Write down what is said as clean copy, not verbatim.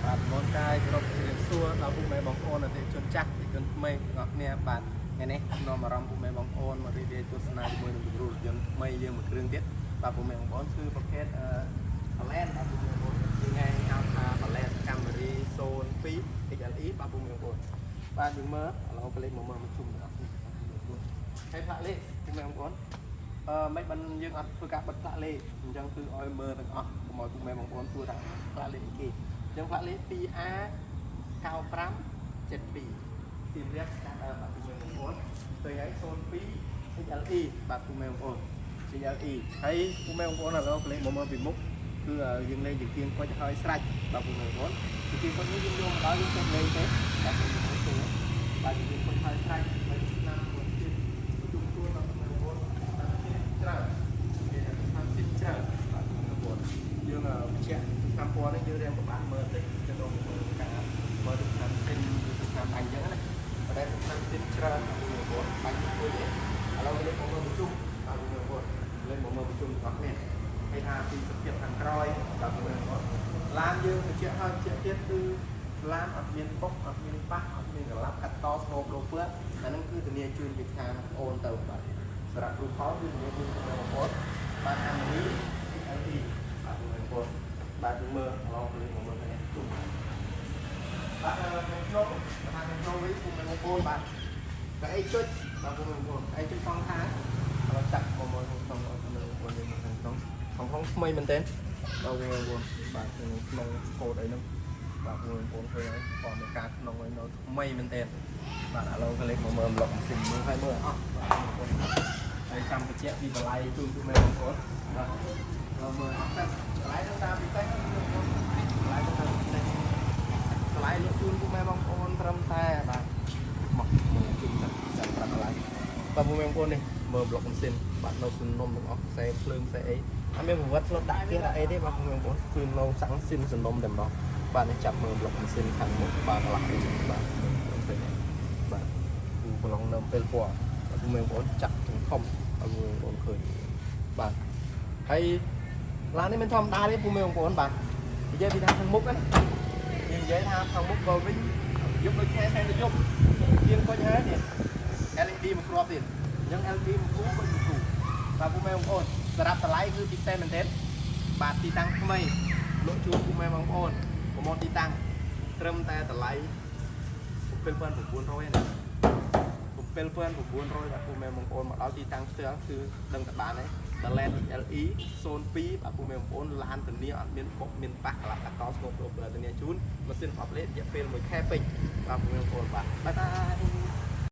បាទមនកាយគ្រប់ជ្រាបសួរដល់ពុកម៉ែបងប្អូនអតិថិជនចាស់ទីជនថ្មីទាំងអស់គ្នាបាទថ្ងៃនេះនាំអារម្មណ៍ពុកម៉ែបងប្អូនមករីករាយទស្សនាជាមួយនឹងគ្រូរថយន្តថ្មីយើងមួយគ្រឿងទៀតបាទពុកម៉ែបងប្អូនគឺប្រភេទBalance បាទពុកម៉ែបងប្អូនថ្ងៃហៅថា Balance Camry 02 XLE បាទពុកម៉ែបងប្អូនបាទយើងមើលឥឡូវកលេសមកជុំទាំងអស់គ្នាហើយផ្លាកលេខពុកម៉ែបងប្អូនមិនបានយើងអត់ធ្វើការបិទផ្លាកលេខអញ្ចឹងគឺឲ្យមើលទាំងអស់កុំឲ្យពុកម៉ែបងប្អូនសួរថាផ្លាកលេខអីគេចឹងផ្លាកលេខ 2A 9572 Serious Starter បាទពុកម៉ែបងប្អូនស្ទើរហើយ02 XLE បាទពុកម៉ែបងប្អូន XLE ហើយពុកម៉ែបងប្អូនឥឡូវកលេសមកមើលពីមុខគឺយើងលេងជាគៀងគាត់ឲ្យស្រេចបាទពុកម៉ែបងប្អូនជាគៀងគាត់នេះយើងយកមកដល់យើងចេះលេងទេបាទពុកម៉ែបងប្អូនបាទយើងគាត់ឲ្យស្រេចហើយឆ្នាំមួយទៀតជួបជួនដល់ពុកម៉ែបងប្អូនតាមទៀតច្រើនគេថាទៀតច្រើនបាទពុកម៉ែបងប្អូនយើងបញ្ជាក់តាមពណ៌នេះយើងរៀនប្របាក់មើលតិចទៅដល់ការមើលទៅតាមសិនទៅតាមបាញ់អញ្ចឹងណាបើដែលតាមសិនច្រើនបងប្អូនបាញ់មួយទៀតឥឡូវលេខមកមើលប្រជុំបាទបងប្អូនលេខមកមើលប្រជុំរបស់គ្នាហើយថាពីសភាពខាងក្រោយបាទបងប្អូនឡានយើងបញ្ជាក់ឲ្យបញ្ជាក់ទៀតគឺឡានអត់មានបុកអត់មានប៉ះអត់មានកលាប់កាត់តស្នូបដូរពើអាហ្នឹងគឺធានាជូនពីខាងអូនទៅបាទសម្រាប់រូបផលគឺធានាជូនបងប្អូនបាទអានេះ LE បាទបងប្អូនបាទយើងមើលឡងលេខមកមើលនេះជុំបាទក្នុងក្នុងវិញពុំបងប្អូនបាទតែអីចុចបាទបងប្អូនអីចុចផងថាเราจับមកមើលក្នុងបងប្អូនយើងមកក្នុងថ្មីមែនទេបាទបងប្អូនបាទក្នុងកូដអីហ្នឹងបាទបងប្អូនឃើញហើយព័ត៌មានការក្នុងឲ្យនៅថ្មីមែនទេបាទឥឡូវក៏លេខមកមើលប្លុកម៉ាស៊ីនមើលឲ្យមើលអស់បាទបងប្អូនហើយចាំបញ្ជាក់ពីតម្លៃជូនពុកម៉ែបងប្អូនបាទเราមើលអត់ទៅតម្លៃនឹងតាមពិសេសបងប្អូនតម្លៃទៅតាមពិសេសតម្លៃលោកជូនពុកម៉ែបងប្អូនត្រឹមតែបាទមកមើលជូនទៅចាំប្រាប់តម្លៃបាទពុកម៉ែបងប្អូននេះមើលប្លុកម៉ាស៊ីនបាទនៅសំណុំទាំងអស់ខ្សែភ្លើងខ្សែអីអត់មានប្រវត្តិផ្លុតដាក់ទៀតអីទេបាទពុកម៉ែបងប្អូនគឺនៅសាំងស៊ីនសំណុំតែម្ដងបាទនេះចាប់មើលប្លុកម៉ាស៊ីនខាងមុខបាទកន្លះនេះបាទបាទគូប្រឡងនៅពេលពណ៌បាទពុកម៉ែបងប្អូនចាក់ទាំងធំបាទពុកម៉ែបងប្អូនឃើញបាទហើយឡាននេះមិនធម្មតាទេពុកម៉ែបងប្អូនបាទនិយាយពីខាងមុខណាយើងនិយាយថាខាងមុខក៏វិញយកដូចខែទៅយកជាងគាត់ហើយនេះ LED មួយគ្រាប់ទៀតអញ្ចឹង LED មួយគ្រាប់មួយគ្រាប់បាទពុកម៉ែបងប្អូនសម្រាប់តម្លៃគឺពិសេសមែនទេបាទទីតាំងថ្មីលក់ជូនពុកម៉ែបងប្អូនប្រម៉ូទទីតាំងត្រឹមតែតម្លៃ 7,900 ណា 7,900 បាទពុកម៉ែបងប្អូនមកដល់ទីតាំងផ្ទាល់គឺដឹងតែបានហើយ Balance XLE 02 បាទពុកម៉ែបងប្អូនឡានធានាអត់មានបុកមានប៉ះកន្លះកាត់តស្គបរូបធានាជូនម៉ាស៊ីនអប់លេតរយៈពេល1ខែពេញបាទពុកម៉ែបងប្អូនបាទបាទ